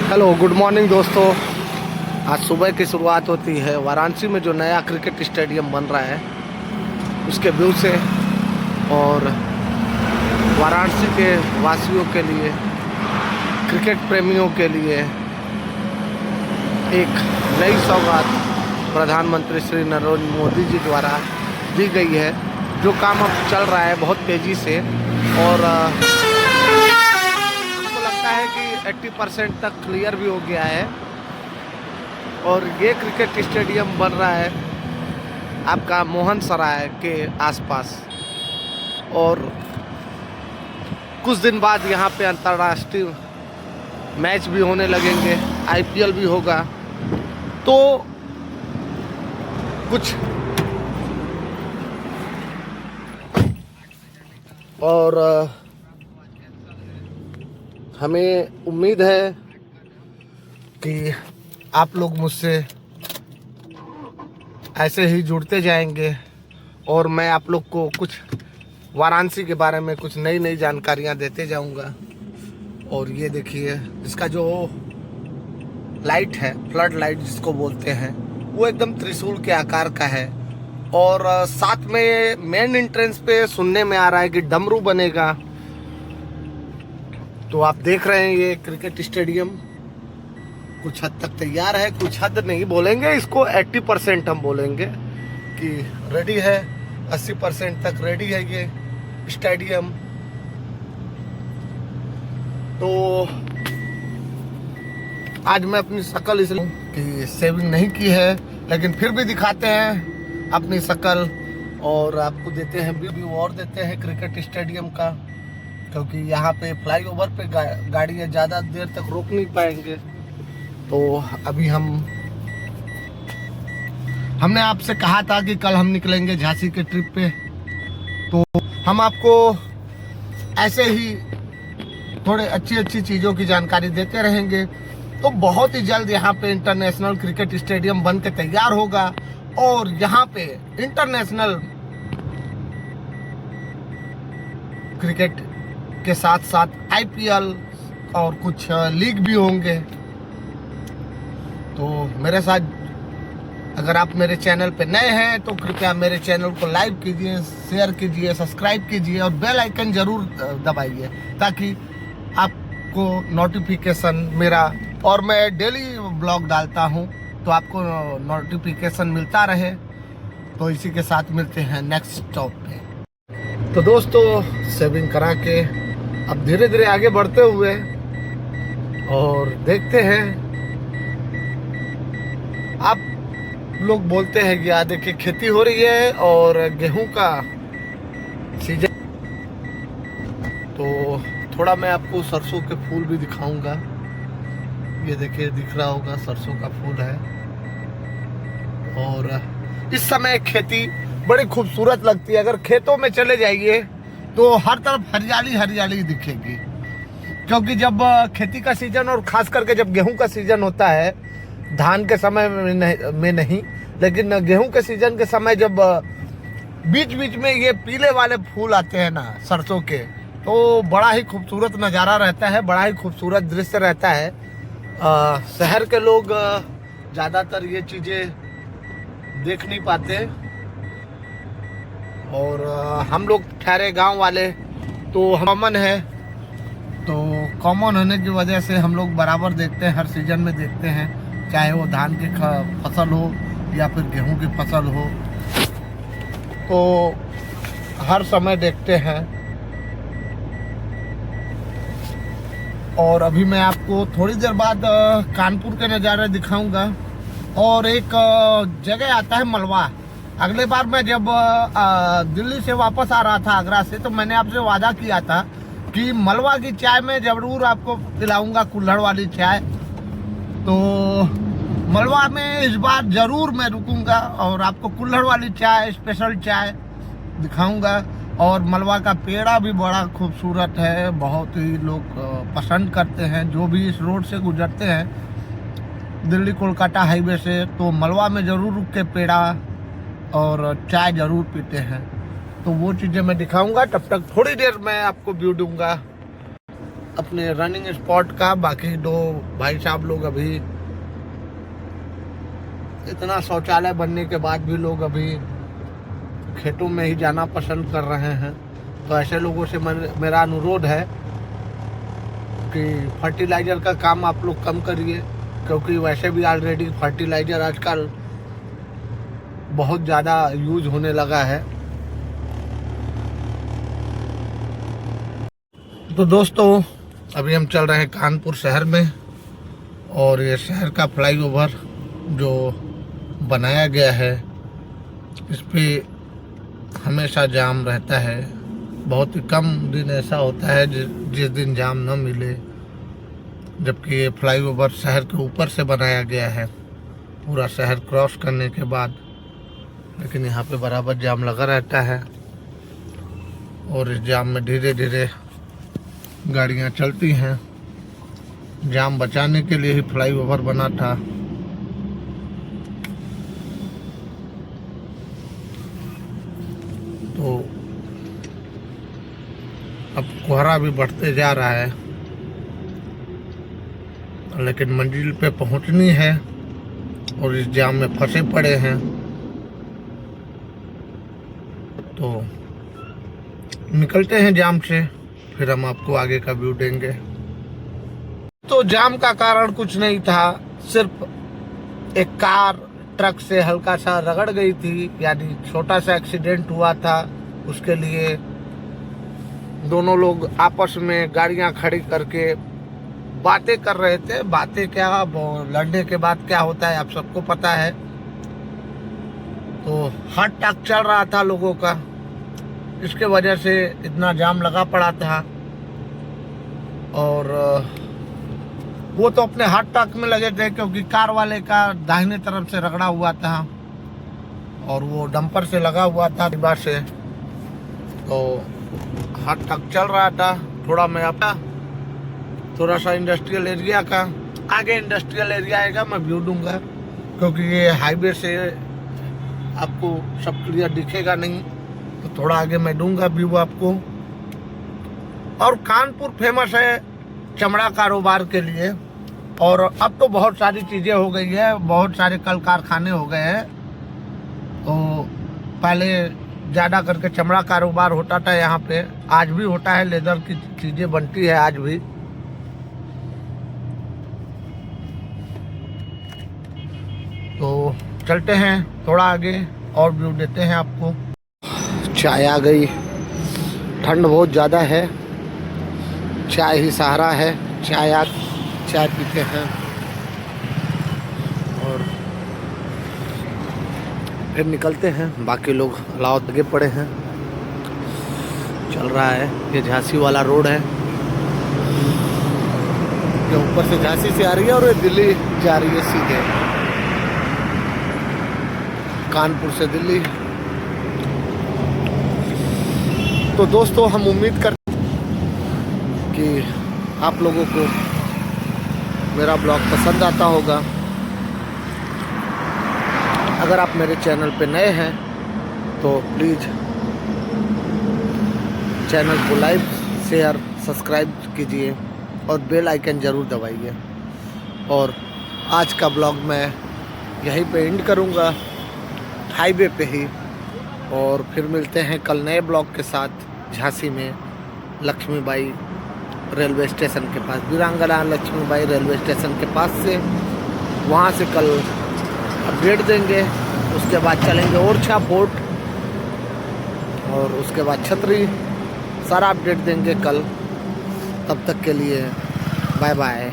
Hello good morning दोस्तों। आज सुबह की शुरुआत होती है वाराणसी में जो नया क्रिकेट स्टेडियम बन रहा है उसके व्यू से, और वाराणसी के वासियों के लिए, क्रिकेट प्रेमियों के लिए एक नई सौगात प्रधानमंत्री श्री नरेंद्र मोदी जी द्वारा दी गई है। जो काम अब चल रहा है बहुत तेज़ी से, और हमको लगता है कि 80% तक क्लियर भी हो गया है। और ये क्रिकेट स्टेडियम बन रहा है आपका मोहन सराय के आसपास, और कुछ दिन बाद यहाँ पे अंतर्राष्ट्रीय मैच भी होने लगेंगे, IPL भी होगा। तो कुछ और हमें उम्मीद है कि आप लोग मुझसे ऐसे ही जुड़ते जाएंगे, और मैं आप लोग को कुछ वाराणसी के बारे में कुछ नई नई जानकारियां देते जाऊंगा। और ये देखिए, इसका जो लाइट है, फ्लड लाइट जिसको बोलते हैं, वो एकदम त्रिशूल के आकार का है। और साथ में मेन एंट्रेंस पे सुनने में आ रहा है कि डमरू बनेगा। तो आप देख रहे हैं ये क्रिकेट स्टेडियम कुछ हद तक तैयार है, कुछ हद नहीं बोलेंगे इसको, 80% हम बोलेंगे कि रेडी है। 80% तक रेडी है ये स्टेडियम। तो आज मैं अपनी शक्ल इसलिए कि सेविंग नहीं की है, लेकिन फिर भी दिखाते हैं अपनी शक्ल, और आपको देते हैं व्यू और देते हैं क्रिकेट स्टेडियम का, क्योंकि यहाँ पे फ्लाईओवर पे गाड़ियाँ ज़्यादा देर तक रोक नहीं पाएंगे। तो अभी हमने आपसे कहा था कि कल हम निकलेंगे झांसी के ट्रिप पे, तो हम आपको ऐसे ही थोड़े अच्छी चीज़ों की जानकारी देते रहेंगे। तो बहुत ही जल्द यहाँ पे इंटरनेशनल क्रिकेट स्टेडियम बन के तैयार होगा, और यहाँ पे इंटरनेशनल क्रिकेट के साथ साथ IPL और कुछ लीग भी होंगे। तो मेरे साथ, अगर आप मेरे चैनल पे नए हैं तो कृपया मेरे चैनल को लाइक कीजिए, शेयर कीजिए, सब्सक्राइब कीजिए और बेल आइकन जरूर दबाइए, ताकि आपको नोटिफिकेशन मेरा, और मैं डेली ब्लॉग डालता हूं तो आपको नोटिफिकेशन मिलता रहे। तो इसी के साथ मिलते हैं नेक्स्ट स्टॉप पे। तो दोस्तों, सेविंग करा के अब धीरे धीरे आगे बढ़ते हुए, और देखते हैं, आप लोग बोलते हैं कि देखिए खेती हो रही है और गेहूं का सीजन। तो थोड़ा मैं आपको सरसों के फूल भी दिखाऊंगा। ये देखिए, दिख रहा होगा, सरसों का फूल है। और इस समय खेती बड़ी खूबसूरत लगती है। अगर खेतों में चले जाइए तो हर तरफ हरियाली हरियाली दिखेगी, क्योंकि जब खेती का सीजन, और खास करके जब गेहूं का सीजन होता है, धान के समय में नहीं, लेकिन गेहूं के सीजन के समय जब बीच बीच में ये पीले वाले फूल आते हैं ना सरसों के, तो बड़ा ही खूबसूरत नज़ारा रहता है, बड़ा ही खूबसूरत दृश्य रहता है। शहर के लोग ज़्यादातर ये चीज़ें देख नहीं पाते, और हम लोग ठहरे गांव वाले तो कॉमन है। तो कॉमन होने की वजह से हम लोग बराबर देखते हैं, हर सीजन में देखते हैं, चाहे वो धान की फसल हो या फिर गेहूं की फसल हो, तो हर समय देखते हैं। और अभी मैं आपको थोड़ी देर बाद कानपुर के नज़ारे दिखाऊंगा। और एक जगह आता है मलवा। अगले बार मैं जब दिल्ली से वापस आ रहा था, आगरा से, तो मैंने आपसे वादा किया था कि मलवा की चाय मैं जरूर आपको पिलाऊंगा, कुल्हड़ वाली चाय। तो मलवा में इस बार जरूर मैं रुकूंगा और आपको कुल्हड़ वाली चाय, स्पेशल चाय दिखाऊंगा। और मलवा का पेड़ा भी बड़ा खूबसूरत है, बहुत ही लोग पसंद करते हैं जो भी इस रोड से गुजरते हैं दिल्ली कोलकाता हाईवे से, तो मलवा में ज़रूर रुक के पेड़ा और चाय ज़रूर पीते हैं। तो वो चीज़ें मैं दिखाऊंगा। तब तक थोड़ी देर मैं आपको व्यू दूंगा। अपने रनिंग स्पॉट का। बाकी दो भाई साहब लोग अभी इतना शौचालय बनने के बाद भी लोग अभी खेतों में ही जाना पसंद कर रहे हैं। तो ऐसे लोगों से मेरा अनुरोध है कि फर्टिलाइज़र का काम आप लोग कम करिए, क्योंकि वैसे भी ऑलरेडी फर्टिलाइज़र आजकल बहुत ज़्यादा यूज होने लगा है। तो दोस्तों अभी हम चल रहे हैं कानपुर शहर में, और ये शहर का फ्लाईओवर जो बनाया गया है इस पे हमेशा जाम रहता है। बहुत ही कम दिन ऐसा होता है जिस दिन जाम न मिले, जबकि ये फ्लाईओवर शहर के ऊपर से बनाया गया है पूरा शहर क्रॉस करने के बाद, लेकिन यहाँ पे बराबर जाम लगा रहता है। और इस जाम में धीरे धीरे गाड़ियाँ चलती हैं। जाम बचाने के लिए ही फ्लाईओवर बना था। तो अब कोहरा भी बढ़ते जा रहा है, लेकिन मंजिल पे पहुंचनी है और इस जाम में फंसे पड़े हैं। तो निकलते हैं जाम से, फिर हम आपको आगे का व्यू देंगे। तो जाम का कारण कुछ नहीं था, सिर्फ एक कार ट्रक से हल्का सा रगड़ गई थी, यानी छोटा सा एक्सीडेंट हुआ था। उसके लिए दोनों लोग आपस में गाड़ियां खड़ी करके बातें कर रहे थे। बातें क्या, लड़ने के बाद क्या होता है आप सबको पता है। तो हार्ट अटैक चल रहा था लोगों का, इसके वजह से इतना जाम लगा पड़ा था। और वो तो अपने हार्ट अटैक में लगे थे, क्योंकि कार वाले का दाहिने तरफ से रगड़ा हुआ था और वो डंपर से लगा हुआ था डिब्बा से। तो हार्ट अटैक चल रहा था। थोड़ा मैं अपना थोड़ा सा इंडस्ट्रियल एरिया का, आगे इंडस्ट्रियल एरिया आएगा मैं व्यू दूंगा, क्योंकि ये हाईवे से आपको सब क्लियर दिखेगा नहीं। तो थोड़ा आगे मैं दूंगा व्यू आपको। और कानपुर फेमस है चमड़ा कारोबार के लिए, और अब तो बहुत सारी चीज़ें हो गई है, बहुत सारे कल कारखाने हो गए हैं। तो पहले ज़्यादा करके चमड़ा कारोबार होता था यहाँ पे, आज भी होता है, लेदर की चीज़ें बनती है आज भी। तो चलते हैं थोड़ा आगे और व्यू देते हैं आपको। चाय आ गई, ठंड बहुत ज़्यादा है, चाय ही सहारा है। चाय पीते हैं और फिर निकलते हैं। बाकी लोग अलाव लगे पड़े हैं। चल रहा है, ये झांसी वाला रोड है, ये ऊपर से झांसी से आ रही है और ये दिल्ली जा रही है सीधे, कानपुर से दिल्ली। तो दोस्तों हम उम्मीद करते हैं कि आप लोगों को मेरा ब्लॉग पसंद आता होगा। अगर आप मेरे चैनल पे नए हैं तो प्लीज़ चैनल को लाइक, शेयर, सब्सक्राइब कीजिए और बेल आइकन ज़रूर दबाइए। और आज का ब्लॉग मैं यहीं पे एंड करूँगा, हाईवे पे ही। और फिर मिलते हैं कल नए ब्लॉग के साथ झांसी में लक्ष्मीबाई रेलवे स्टेशन के पास, वीरांगना लक्ष्मीबाई रेलवे स्टेशन के पास से। वहाँ से कल अपडेट देंगे, उसके बाद चलेंगे ओरछा फोर्ट और उसके बाद छतरी, सारा अपडेट देंगे कल। तब तक के लिए बाय बाय।